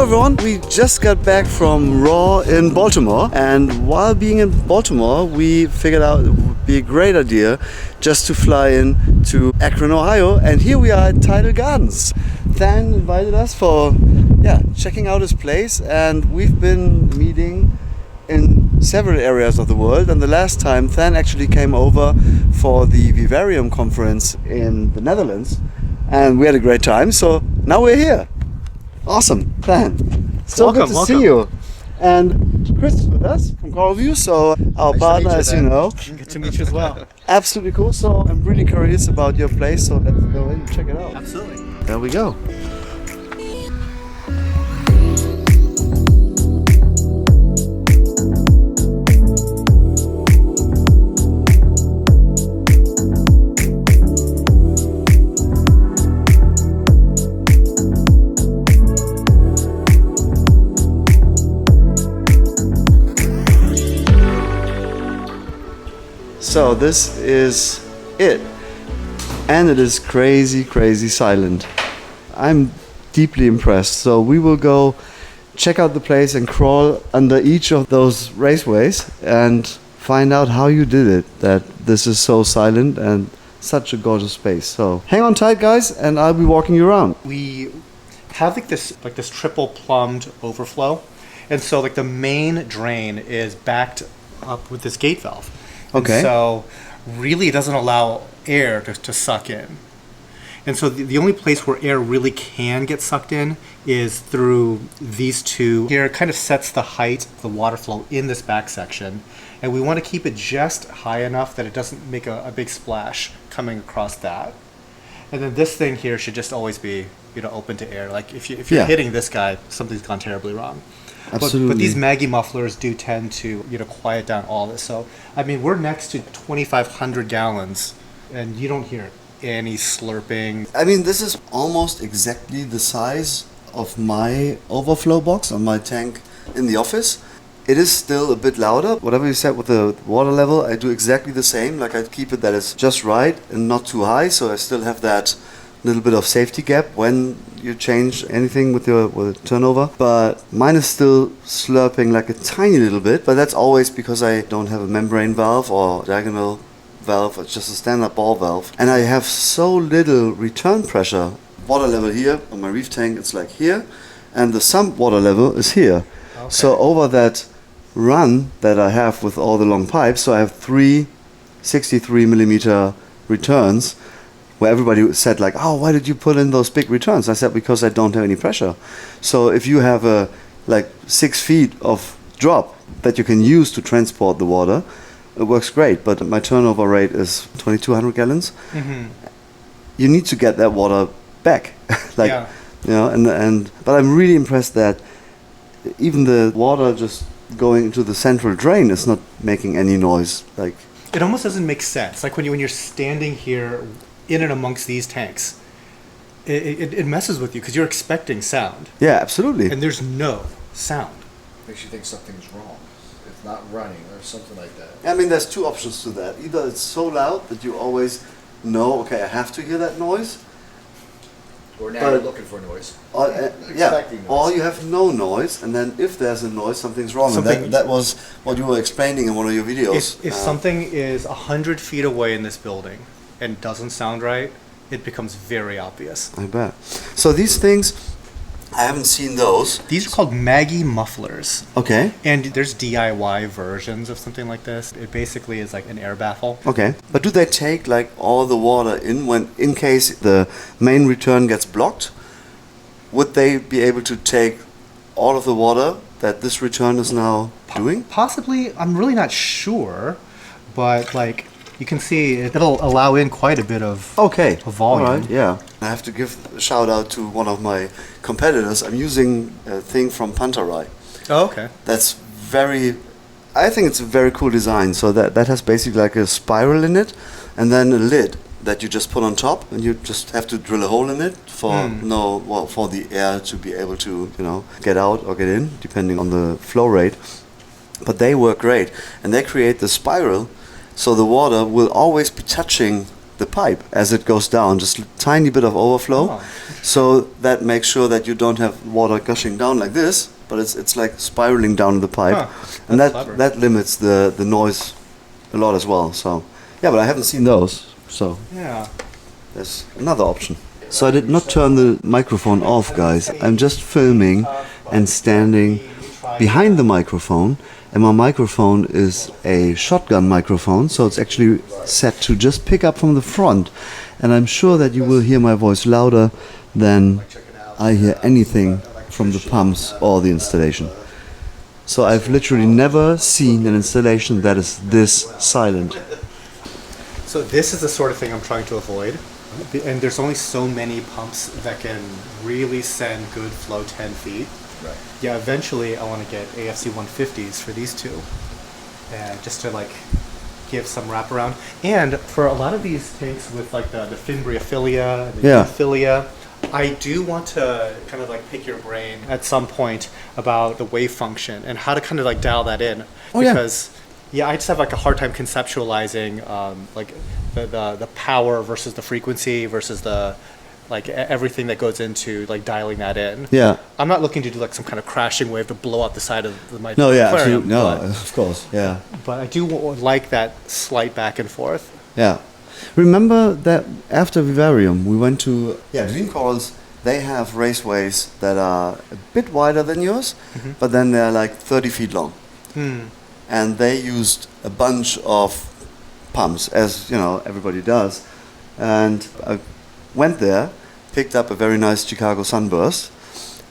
everyone, we just got back from Raw in Baltimore, and while being in Baltimore we figured out it would be a great idea just to fly in to Akron, Ohio, and here we are at Tidal Gardens. Than invited us for checking out his place, and we've been meeting in several areas of the world, and the last time Than actually came over for the Vivarium conference in the Netherlands, and we had a great time, so now we're here. Awesome, Than. So welcome, good to see you. And Chris is with us from CoralView, so our Nice partner, to meet you, as you Dan. know. Good to meet you as well. Absolutely cool, so I'm really curious about your place, so let's go in and check it out. Absolutely. There we go. So this is it, and it is crazy silent. I'm deeply impressed, so we will go check out the place and crawl under each of those raceways and find out how you did it, that this is so silent and such a gorgeous space. So hang on tight, guys, and I'll be walking you around. We have like this triple plumbed overflow, and so like the main drain is backed up with this gate valve. Okay. And so really it doesn't allow air to suck in. And so the only place where air really can get sucked in is through these two. Here it kind of sets the height of the water flow in this back section. And we want to keep it just high enough that it doesn't make a big splash coming across that. And then this thing here should just always be, open to air. Like if you're hitting this guy, something's gone terribly wrong. Absolutely. But these Maggie mufflers do tend to, quiet down all this. So, I mean, we're next to 2,500 gallons, and you don't hear any slurping. I mean, this is almost exactly the size of my overflow box on my tank in the office. It is still a bit louder. Whatever you said with the water level, I do exactly the same. Like I keep it that it's just right and not too high, so I still have that little bit of safety gap when you change anything with the turnover. But mine is still slurping like a tiny little bit, but that's always because I don't have a membrane valve or diagonal valve. It's just a standard ball valve, and I have so little return pressure. Water level here on my reef tank, it's like here, and the sump water level is here. Okay. So over that run that I have with all the long pipes, so I have 3 63 millimeter returns, where everybody said like, oh, why did you put in those big returns? I said, because I don't have any pressure. So if you have a 6 feet of drop that you can use to transport the water, it works great. But my turnover rate is 2,200 gallons. Mm-hmm. You need to get that water back. But I'm really impressed that even the water just going into the central drain is not making any noise. It almost doesn't make sense. Like when you're standing here in and amongst these tanks, it messes with you because you're expecting sound. Yeah, absolutely. And there's no sound. Makes you think something's wrong. It's not running or something like that. I mean, there's two options to that. Either it's so loud that you always know, okay, I have to hear that noise. Or now you're looking for noise. Expecting noise. Or you have no noise, and then if there's a noise, something's wrong. And that was what you were explaining in one of your videos. If something is 100 feet away in this building and doesn't sound right, it becomes very obvious. I bet. So these things, I haven't seen those. These are called Maggie mufflers. Okay. And there's DIY versions of something like this. It basically is like an air baffle. Okay. But do they take all the water in case the main return gets blocked? Would they be able to take all of the water that this return is now doing? Possibly. I'm really not sure. But you can see it'll allow in quite a bit of volume. All right, yeah. I have to give a shout out to one of my competitors. I'm using a thing from Pantarai. Oh, okay. I think it's a very cool design. So that has basically like a spiral in it, and then a lid that you just put on top, and you just have to drill a hole in it for the air to be able to get out or get in, depending on the flow rate. But they work great, and they create the spiral. So the water will always be touching the pipe as it goes down, just a tiny bit of overflow. Oh. So that makes sure that you don't have water gushing down like this, but it's like spiraling down the pipe. Huh, And that's that clever. that limits the noise a lot as well. So yeah, but I haven't seen those. So Yeah. there's another option. So I did not turn the microphone off, guys. I'm just filming and standing behind the microphone, and my microphone is a shotgun microphone, so it's actually set to just pick up from the front. And I'm sure that you will hear my voice louder than I hear anything from the pumps or the installation. So I've literally never seen an installation that is this silent. So this is the sort of thing I'm trying to avoid. And there's only so many pumps that can really send good flow 10 feet. Right. Yeah, eventually I want to get AFC 150s for these two. And just to like give some wraparound. And for a lot of these tanks with like the Fimbria Filia and the Yeah. Filia, I do want to kind of like pick your brain at some point about the wave function and how to kind of like dial that in. Oh, yeah. Because yeah, I just have like a hard time conceptualizing like the power versus the frequency versus the like everything that goes into like dialing that in. Yeah. I'm not looking to do like some kind of crashing wave to blow out the side of my No, yeah, aquarium, absolutely. No, of course, yeah. but I do like that slight back and forth. Yeah. Remember that after Vivarium, we went to Dream Corals. They have raceways that are a bit wider than yours, but then they're like 30 feet long. And they used a bunch of pumps, as you know, everybody does. And I went there, picked up a very nice Chicago Sunburst,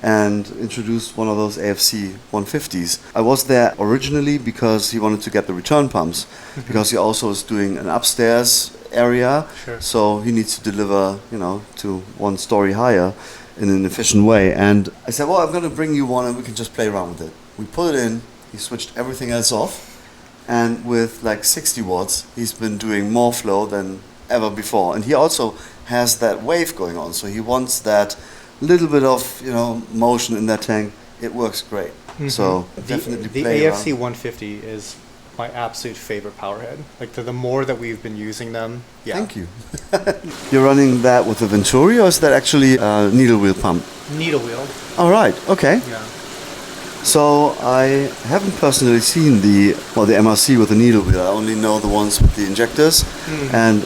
and introduced one of those AFC 150s. I was there originally because he wanted to get the return pumps, because he also is doing an upstairs area, Sure. so he needs to deliver, you know, to one story higher in an efficient way. And I said, well, I'm going to bring you one and we can just play around with it. We put it in, he switched everything else off, and with like 60 watts, he's been doing more flow than ever before. And he also has that wave going on, so he wants that little bit of, you know, motion in that tank. It works great. So definitely The play AFC around. 150 is my absolute favorite powerhead. Like the more that we've been using them, yeah. Thank you. You're running that with a Venturi, or is that actually a needle wheel pump? Needle wheel. All right, okay. Yeah. So I haven't personally seen the MRC with the needle wheel. I only know the ones with the injectors, and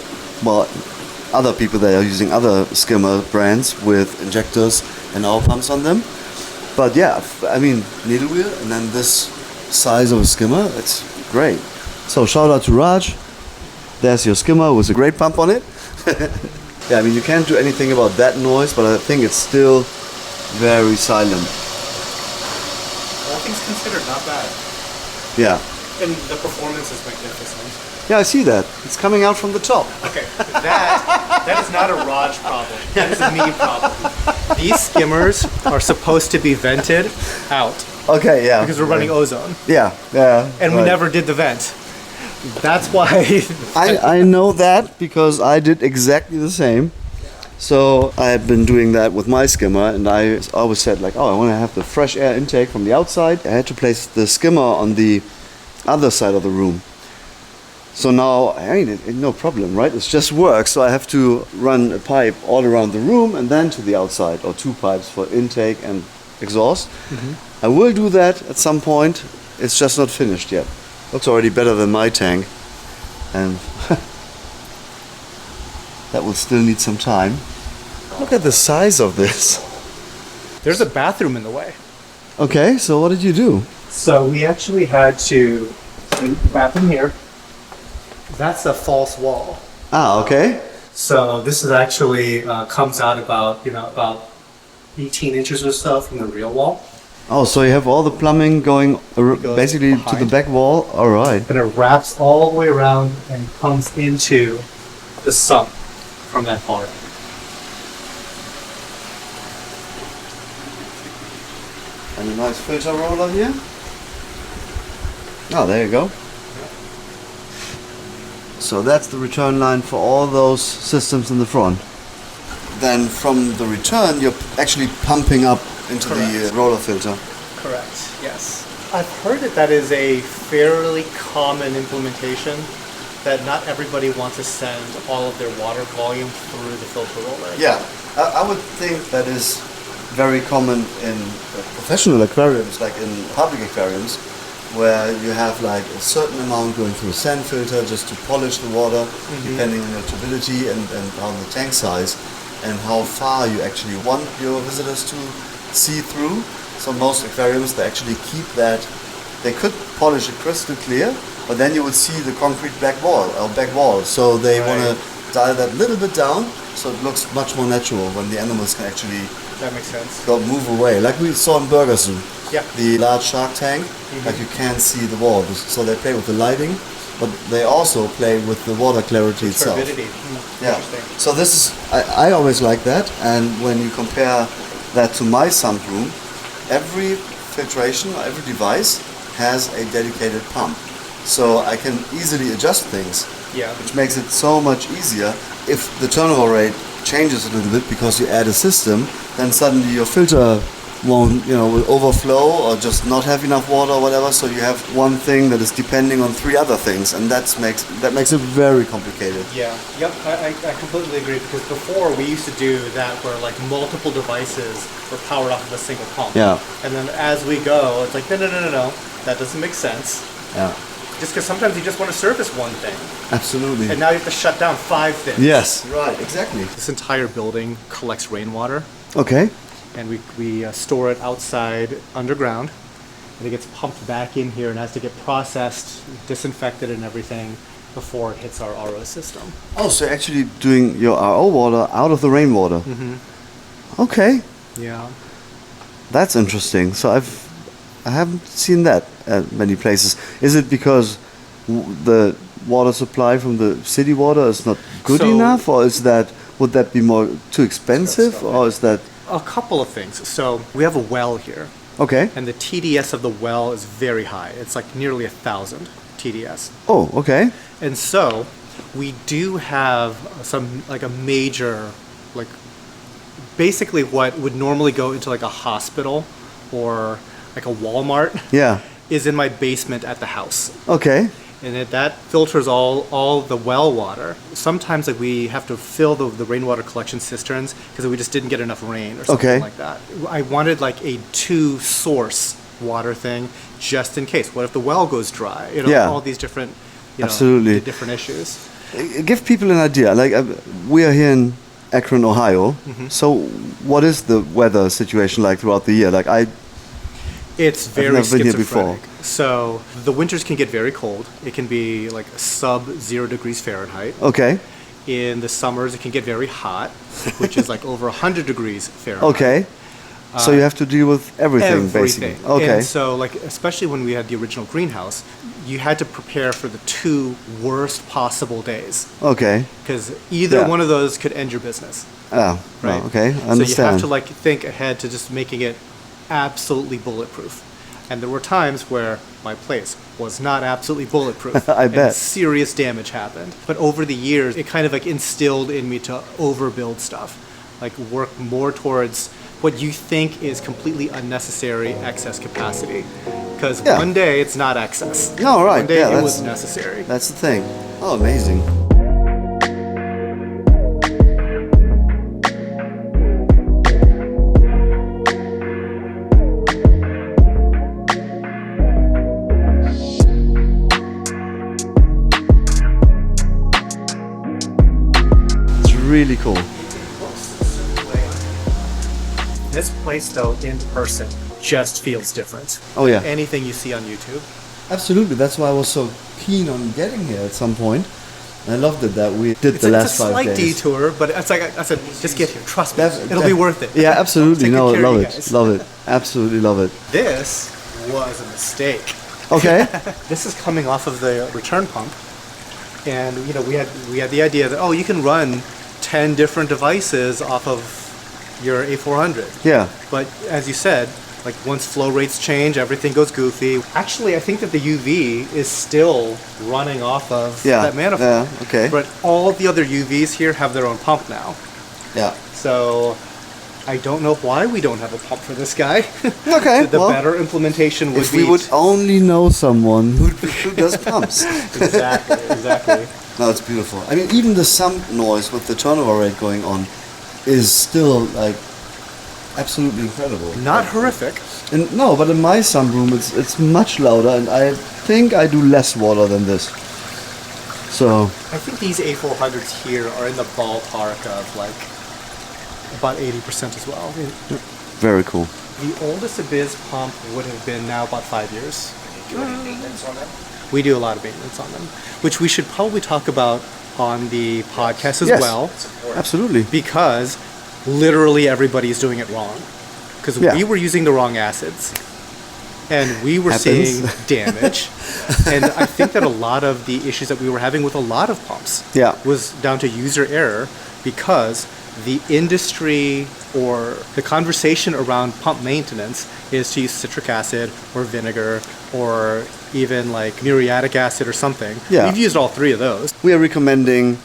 other people that are using other skimmer brands with injectors and our pumps on them. But yeah, I mean, needle wheel and then this size of a skimmer, it's great. So shout out to Raj. There's your skimmer with a great pump on it. Yeah, I mean, you can't do anything about that noise, but I think it's still very silent. All things considered, not bad. Yeah. And the performance is magnificent. Yeah, I see that. It's coming out from the top. Okay, that is not a Raj problem. That is a me problem. These skimmers are supposed to be vented out Okay, yeah. because we're running ozone, Yeah, yeah. and we right. never did the vent. That's why. I know that because I did exactly the same. So I had been doing that with my skimmer, and I always said like, oh, I want to have the fresh air intake from the outside. I had to place the skimmer on the other side of the room. So now, I mean, no problem, right? It just works. So I have to run a pipe all around the room and then to the outside, or two pipes for intake and exhaust. I will do that at some point. It's just not finished yet. Looks already better than my tank, and that will still need some time. Look at the size of this. There's a bathroom in the way. Okay, so what did you do? So we actually had to bathroom here. That's a false wall. Ah, okay. So this is actually comes out about about 18 inches or so from the real wall, Oh, so you have all the plumbing going goes basically to the behind. back wall. All right. and it wraps all the way around and comes into the sump from that part. And a nice filter roller here. Oh, there you go. So that's the return line for all those systems in the front. Then from the return, you're actually pumping up into the Correct. roller filter. Correct. Yes. I've heard that is a fairly common implementation that not everybody wants to send all of their water volume through the filter roller. Yeah, I would think that is very common in professional aquariums, like in public aquariums, where you have like a certain amount going through a sand filter just to polish the water, depending on your turbidity and on the tank size, and how far you actually want your visitors to see through. So most aquariums, they actually keep that. They could polish it crystal clear, but then you would see the concrete back wall. So they want to dial that a little bit down, so it looks much more natural when the animals can actually That makes sense. move away, like we saw in Burger Zoo. Yeah. The large shark tank, like you can't see the wall, so they play with the lighting, but they also play with the water clarity itself. Turbidity. Yeah. Interesting. So this is, I always like that, and when you compare that to my sump room, every filtration or every device has a dedicated pump. So I can easily adjust things, Yeah. which makes it so much easier. If the turnover rate changes a little bit because you add a system, then suddenly your filter won't, will overflow or just not have enough water or whatever. So you have one thing that is depending on three other things, and that makes it very complicated. Yeah. Yep. I completely agree, because before we used to do that where like multiple devices were powered off of a single pump. Yeah. And then as we go, it's like no. That doesn't make sense. Yeah, Just because sometimes you just want to service one thing, absolutely. and now you have to shut down 5 things. Yes, right, exactly. This entire building collects rainwater, Okay. and we store it outside underground, and it gets pumped back in here and has to get processed, disinfected, and everything before it hits our RO system. Oh, so you're actually doing your RO water out of the rainwater. Okay, Yeah. that's interesting. So I haven't seen that at many places. Is it because the water supply from the city water is not good So- enough, or would that be more too expensive, or is that A couple of things. So we have a well here, okay? and the TDS of the well is very high. It's like nearly 1,000 TDS. Oh, okay. And so we do have some like a major, like basically what would normally go into like a hospital or like a Walmart Yeah. is in my basement at the house. Okay. And that filters all the well water. Sometimes like we have to fill the rainwater collection cisterns because we just didn't get enough rain or something Okay. like that. I wanted like a 2-source water thing just in case. What if the well goes dry? Yeah. All these different, Absolutely. the different issues. Give people an idea. Like we are here in Akron, Ohio. So what is the weather situation like throughout the year? Like It's very never been here schizophrenic. So the winters can get very cold. It can be like sub 0 degrees Fahrenheit. okay. In the summers, it can get very hot, which is like over 100 degrees Fahrenheit. Okay. So you have to deal with everything, basically. Okay. And so, like, especially when we had the original greenhouse, you had to prepare for the 2 worst possible days, Okay. because either Yeah. one of those could end your business. Ah, Right. well, okay. I So you understand. have to like think ahead to just making it absolutely bulletproof. And there were times where my place was not absolutely bulletproof. I and bet. serious damage happened. But over the years, it kind of like instilled in me to overbuild stuff, like work more towards what you think is completely unnecessary excess capacity. Because Yeah. one day it's not excess. No, right, One day yeah, it that's- was necessary. That's the thing. Oh, amazing. It's really cool. This place, though, in person, just feels different. Oh, yeah. Anything you see on YouTube. Absolutely. That's why I was so keen on getting here at some point. I loved it that we did It's, the it's last a 5 slight days. detour, but it's like I said, just get here. Trust me, Def- it'll def- be worth it. Yeah, absolutely. Take No, good care of love you it. guys. Love it. Absolutely love it. This was a mistake. Okay. This is coming off of the return pump, and we had the idea that you can run 10 different devices off of your A400. Yeah. But as you said, like once flow rates change, everything goes goofy. Actually, I think that the UV is still running off of Yeah, that manifold. yeah, okay. But all the other UVs here have their own pump now. Yeah. So I don't know why we don't have a pump for this guy. Okay, The well, better implementation would if be... we would only know someone who does pumps. Exactly. No, it's beautiful. I mean, even the sump noise with the turnover rate going on is still like absolutely incredible. Not horrific. And no, but in my sunroom it's much louder, and I think I do less water than this. So I think these A400s here are in the ballpark of like about 80% as well. very cool. The oldest Abyss pump would have been now about 5 years. Do you do any maintenance on them? We do a lot of maintenance on them, which we should probably talk about on the podcast as Yes. well, Absolutely. because literally everybody is doing it wrong. Because Yeah. we were using the wrong acids, and we were Happens. seeing damage. And I think that a lot of the issues that we were having with a lot of pumps Yeah. was down to user error, because the industry or the conversation around pump maintenance is to use citric acid or vinegar or even like muriatic acid or something. Yeah. We've used all three of those. We are recommending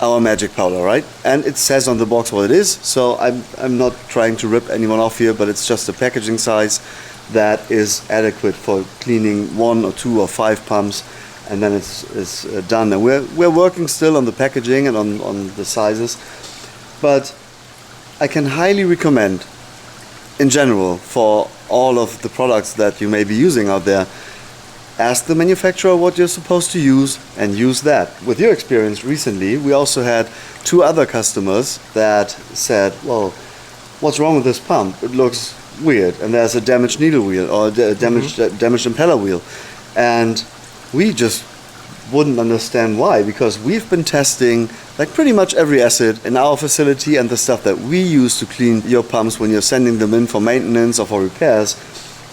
our magic powder, right? And it says on the box what it is, so I'm not trying to rip anyone off here, but it's just a packaging size that is adequate for cleaning 1 or 2 or 5 pumps, and then it's done. And we're working still on the packaging and on the sizes, but I can highly recommend, in general, for all of the products that you may be using out there, ask the manufacturer what you're supposed to use and use that. With your experience recently, we also had 2 other customers that said, well, what's wrong with this pump? It looks weird, and there's a damaged needle wheel or a damaged impeller wheel. And we just wouldn't understand why, because we've been testing like pretty much every acid in our facility, and the stuff that we use to clean your pumps when you're sending them in for maintenance or for repairs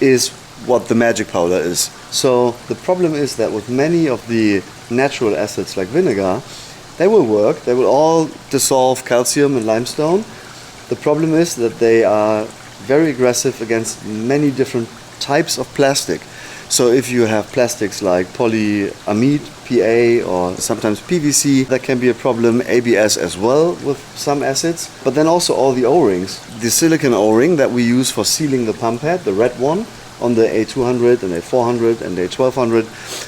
is what the magic powder is. So the problem is that with many of the natural acids like vinegar, they will work, they will all dissolve calcium and limestone. The problem is that they are very aggressive against many different types of plastic. So if you have plastics like polyamide, PA, or sometimes PVC, that can be a problem. ABS as well with some acids. But then also all the O-rings. The silicone O-ring that we use for sealing the pump head, the red one, on the A200 and A400 and A1200.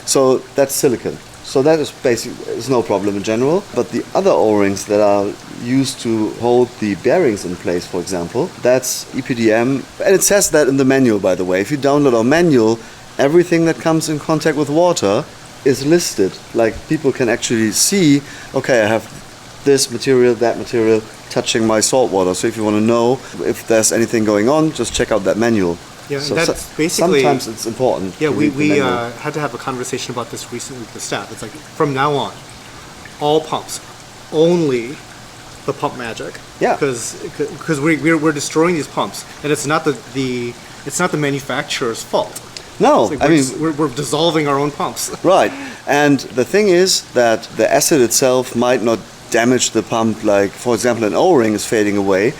So that's silicone. So that is basically is no problem in general. But the other O-rings that are used to hold the bearings in place, for example, that's EPDM. And it says that in the manual, by the way. If you download our manual, everything that comes in contact with water is listed. Like people can actually see, okay, I have this material, that material touching my salt water. So if you want to know if there's anything going on, just check out that manual. Yeah, So that's basically... sometimes it's important. Yeah, to we read the manual. had to have a conversation about this recently with the staff. It's like, from now on, all pumps, only the pump magic. Yeah. Because we're destroying these pumps, and it's not it's not the manufacturer's fault. No, It's like I mean, we're dissolving our own pumps. right. And the thing is that the acid itself might not damage the pump, like, for example, an O-ring is fading away.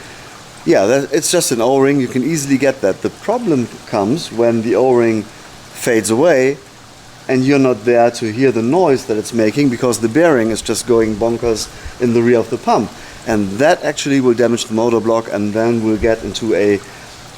Yeah, it's just an O-ring, you can easily get that. The problem comes when the O-ring fades away and you're not there to hear the noise that it's making because the bearing is just going bonkers in the rear of the pump. And that actually will damage the motor block, and then we'll get into a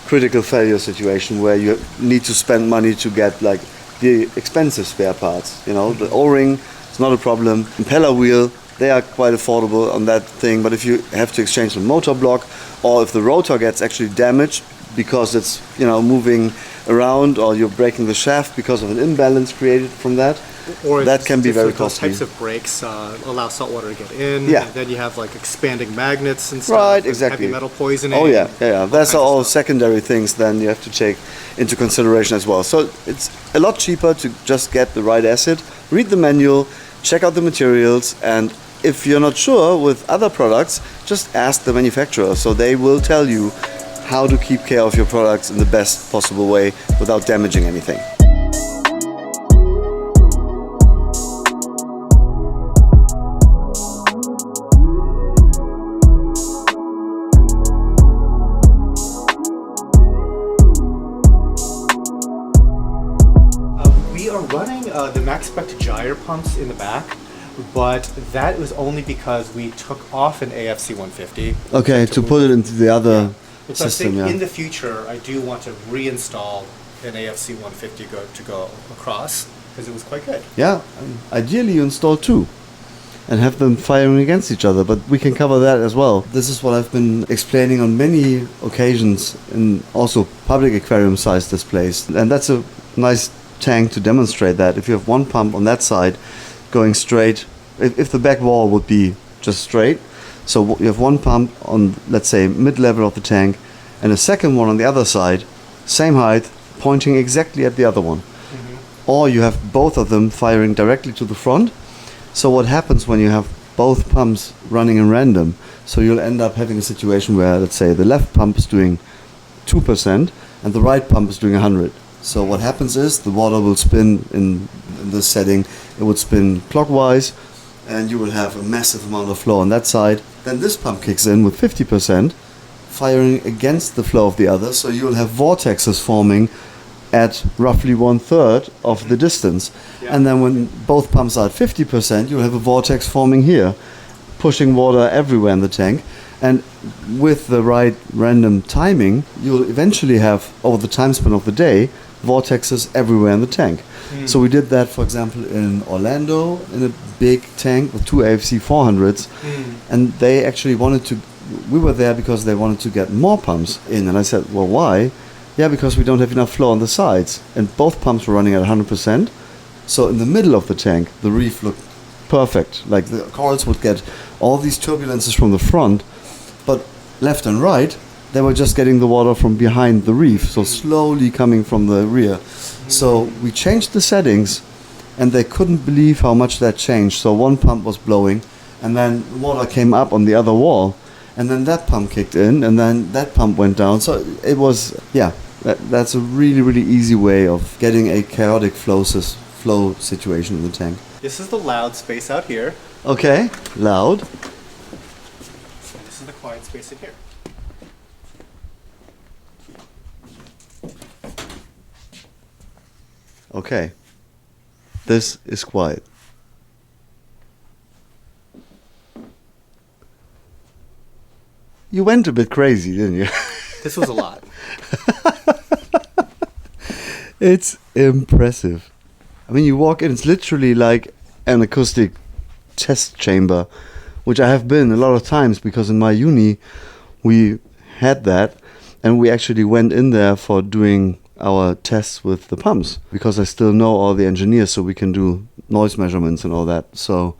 critical failure situation where you need to spend money to get like the expensive spare parts. You know, the O-ring is not a problem. Impeller wheel, they are quite affordable on that thing, but if you have to exchange the motor block, or if the rotor gets actually damaged because it's, you know, moving around, or you're breaking the shaft because of an imbalance created from that, Or that can be very those costly. types of brakes allow salt water to get in. Yeah. And then you have like expanding magnets and stuff. Right, and exactly. Heavy metal poisoning. Oh yeah. That's kinds of all stuff. secondary things then you have to take into consideration as well. So it's a lot cheaper to just get the right acid, read the manual, check out the materials, and if you're not sure with other products, just ask the manufacturer. So they will tell you how to keep care of your products in the best possible way without damaging anything. We are running the Max Spec gyre pumps in the back, but that was only because we took off an AFC 150. Okay, to put it into the other So I system. think Yeah. in the future, I do want to reinstall an AFC 150 to go across because it was quite good. Yeah, ideally you install two and have them firing against each other, but we can cover that as well. This is what I've been explaining on many occasions in also public aquarium size displays. And that's a nice tank to demonstrate that. If you have one pump on that side going straight, if the back wall would be just straight, so you have one pump on, let's say, mid-level of the tank, and a second one on the other side, same height, pointing exactly at the other one. Or you have both of them firing directly to the front. So what happens when you have both pumps running in random? So you'll end up having a situation where, let's say, the left pump is doing 2% and the right pump is doing 100. So what happens is the water will spin in this setting. It would spin clockwise, and you will have a massive amount of flow on that side. Then this pump kicks in with 50%, firing against the flow of the other. So you'll have vortexes forming at roughly 1/3 of the distance. Yeah. And then when both pumps are at 50%, you'll have a vortex forming here, pushing water everywhere in the tank. And with the right random timing, you'll eventually have, over the time span of the day, vortexes everywhere in the tank. So we did that, for example, in Orlando, in a big tank with two AFC 400s. And they actually wanted to, we were there because they wanted to get more pumps in. And I said, well, why? Yeah, because we don't have enough flow on the sides. And both pumps were running at 100%. So in the middle of the tank, the reef looked perfect. Like the corals would get all these turbulences from the front, but left and right, they were just getting the water from behind the reef, so slowly coming from the rear. So we changed the settings, and they couldn't believe how much that changed. So one pump was blowing, and then water came up on the other wall, and then that pump kicked in, and then that pump went down. So it was, yeah, that's a really, really easy way of getting a chaotic flow situation in the tank. This is the loud space out here. Okay, loud. And this is the quiet space in here. Okay. This is quiet. You went a bit crazy, didn't you? This was a lot. It's impressive. I mean, you walk in, it's literally like an acoustic test chamber, which I have been a lot of times because in my uni we had that, and we actually went in there for doing our tests with the pumps because I still know all the engineers, so we can do noise measurements and all that. So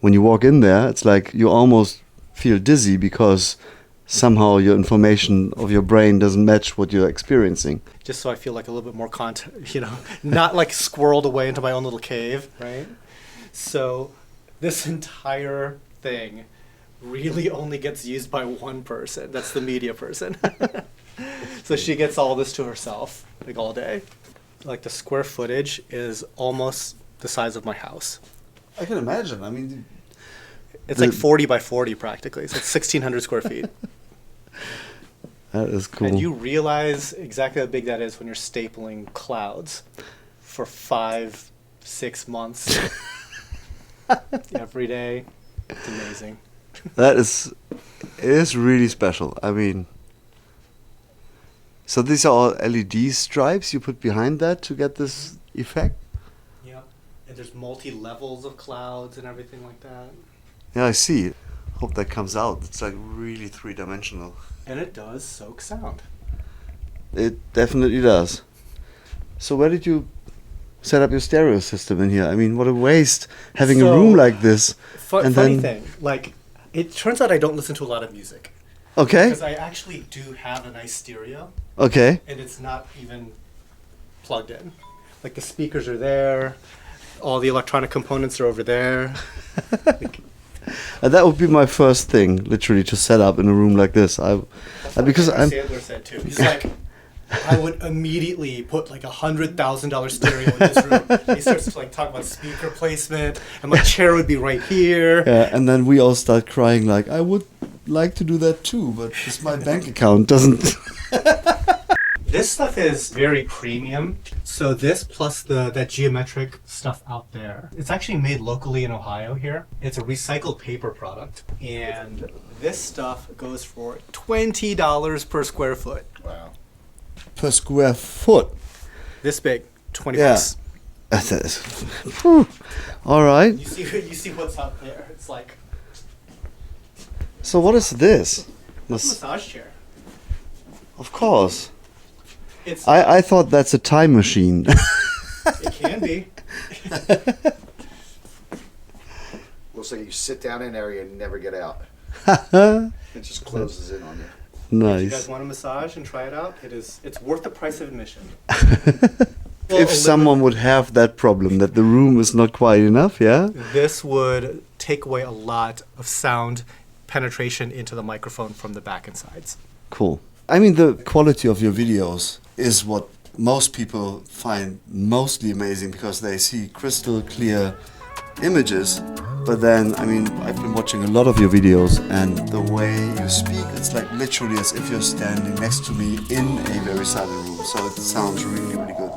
when you walk in there, it's like you almost feel dizzy because somehow your information of your brain doesn't match what you're experiencing. Just so I feel like a little bit more not like squirreled away into my own little cave, right? So this entire thing really only gets used by one person. That's the media person. So she gets all this to herself, like all day. Like the square footage is almost the size of my house. I can imagine. I mean, It's like 40 by 40 practically. So it's 1,600 square feet. that is cool. And you realize exactly how big that is when you're stapling clouds for 5-6 months every day. It's amazing. It is really special. I mean, so these are all LED stripes you put behind that to get this effect? Yeah. And there's multi-levels of clouds and everything like that. Yeah, I see. Hope that comes out. It's like really three-dimensional. And it does soak sound. It definitely does. So where did you set up your stereo system in here? I mean, what a waste having a So, room like this. Funny then- thing, like, it turns out I don't listen to a lot of music. Okay, Because I actually do have a nice stereo, okay. and it's not even plugged in. Like, the speakers are there, all the electronic components are over there. That would be my first thing, literally, to set up in a room like this. Because I'm. Sandler said too. He's like, I would immediately put like $100,000 stereo in this room. He starts to like talk about speaker placement, and my chair would be right here. Yeah, and then we all start crying like, I would like to do that too, but just my bank account doesn't. This stuff is very premium. So this plus that geometric stuff out there, it's actually made locally in Ohio here. It's a recycled paper product. And This stuff goes for $20 per square foot. Wow. Per square foot. This big, 20 Yeah. bucks. Whew. All right. You see what's up there. It's like So what is this? a massage chair. Of course. It's I thought that's a time machine. it can be. Looks like you sit down in there and never get out. It just closes in on you. If you guys Nice. want a massage and try it out, it's worth the price of admission. If someone would have that problem, that the room is not quiet enough, yeah? This would take away a lot of sound penetration into the microphone from the back and sides. Cool. I mean, the quality of your videos is what most people find mostly amazing because they see crystal clear images. But then, I mean, I've been watching a lot of your videos and the way you speak, it's like literally as if you're standing next to me in a very silent room. So it sounds really, really good.